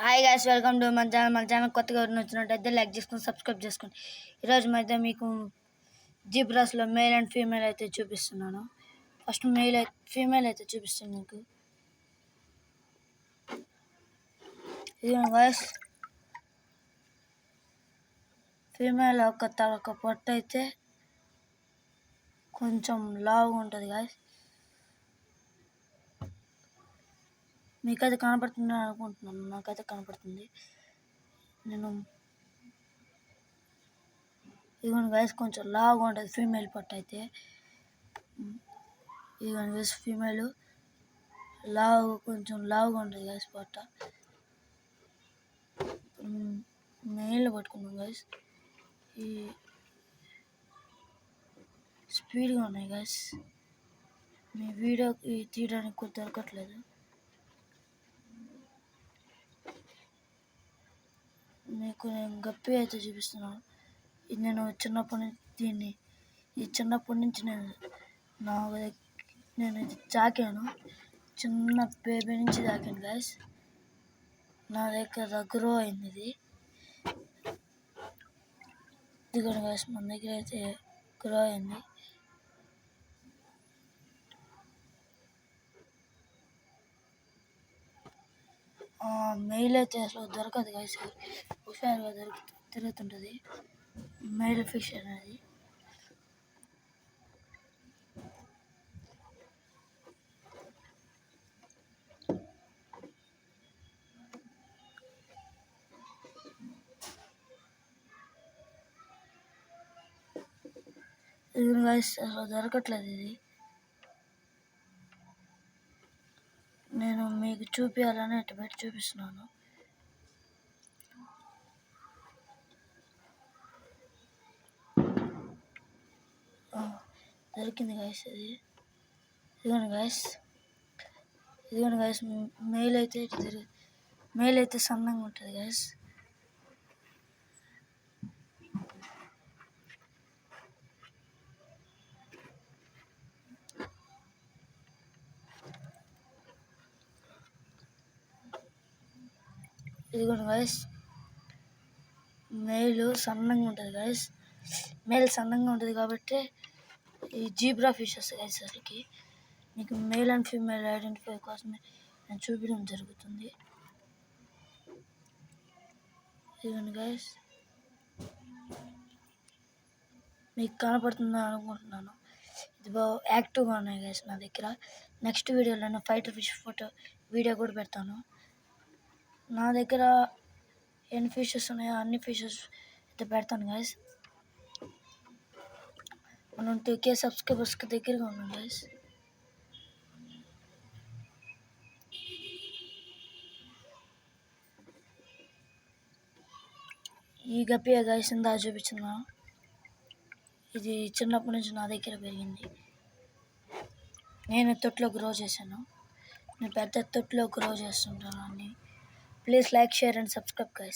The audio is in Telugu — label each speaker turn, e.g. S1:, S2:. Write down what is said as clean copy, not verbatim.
S1: హాయ్ గైస్, వెల్కమ్ టు మన ఛానల్ కొత్తగా వచ్చినట్టయితే లైక్ చేసుకొని సబ్స్క్రైబ్ చేసుకోండి. ఈరోజు అయితే మీకు జీబ్రాస్లో మేల్ అండ్ ఫీమేల్ అయితే చూపిస్తున్నాను. ఫస్ట్ ఫీమేల్ అయితే చూపిస్తాను మీకు. ఇది గైస్ ఫీమేల్ ఒక పొట్ట అయితే కొంచెం లావుగా ఉంటుంది గైస్. మీకైతే కనపడుతుంది అనుకుంటున్నాను, నాకైతే కనపడుతుంది. నేను ఇదిగోండి గైస్, కొంచెం లావుగా ఉంటుంది ఫీమేల్ పొట్ట అయితే. ఇదిగోండి గైస్, ఫీమేల్ కొంచెం లావుగా ఉంటుంది గైస్ పొట్ట. మెయిల్ పట్టుకున్నాం గైస్. ఈ స్పీడ్గా ఉన్నాయి గైస్. మీ వీడియో తీయడానికి కూడా దొరకట్లేదు. మీకు నేను గప్పి అయితే చూపిస్తున్నాను. ఇది నేను చిన్నప్పటి నుంచి నేను ఇది చాకాను. చిన్న బేబీ నుంచి తాకాను గైస్. నా దగ్గర గ్రో అయింది ఇది కూడా గైస్. మన దగ్గర అయితే గ్రో అయింది. మెయిల్ అయితే అసలు దొరకదు గైస్. హుషారుగా తిరుగుతుంటుంది మెయిల్ ఫిష్ అనేది. ఇది గైస్ అసలు దొరకట్లేదు. ఇది నేను మీకు చూపించాలని ఇటు పెట్టి చూపిస్తున్నాను. దొరికింది గైస్. ఇదిగోండి గైస్, మెయిల్ అయితే సన్నంగా ఉంటుంది గైస్. ఇదిగోండి గైస్, మెయిల్ సన్నంగా ఉంటుంది గైస్. మెయిల్ సన్నంగా ఉంటుంది కాబట్టి ఈ జీబ్రా ఫిషెస్ గైస్. అసలుకి మీకు మేల్ అండ్ ఫీమేల్ ఐడెంటిఫై కోసమే నేను చూపించడం జరుగుతుంది. ఇదిగోండి గైస్, మీకు కనపడుతుందా అనుకుంటున్నాను. ఇది బాగా యాక్టివ్గా ఉన్నాయి గైస్ నా దగ్గర. నెక్స్ట్ వీడియోలో నేను ఫైటర్ ఫిష్ వీడియో కూడా పెడతాను. నా దగ్గర ఎన్ని ఫిషెస్ ఉన్నాయో అన్ని ఫిషెస్ అయితే పెడతాను గైస్. మనం 2K సబ్స్క్రైబర్స్కి దగ్గరగా ఉన్నాం గైస్. ఈ గప్పియా గైస్ ఇందా చూపించిన. ఇది చిన్నప్పటి నుంచి నా దగ్గర పెరిగింది. నేను తొట్లో గ్రో చేశాను. నేను పెద్ద తొట్లో గ్రో చేస్తుంటాను అన్ని. Please like, share and subscribe guys.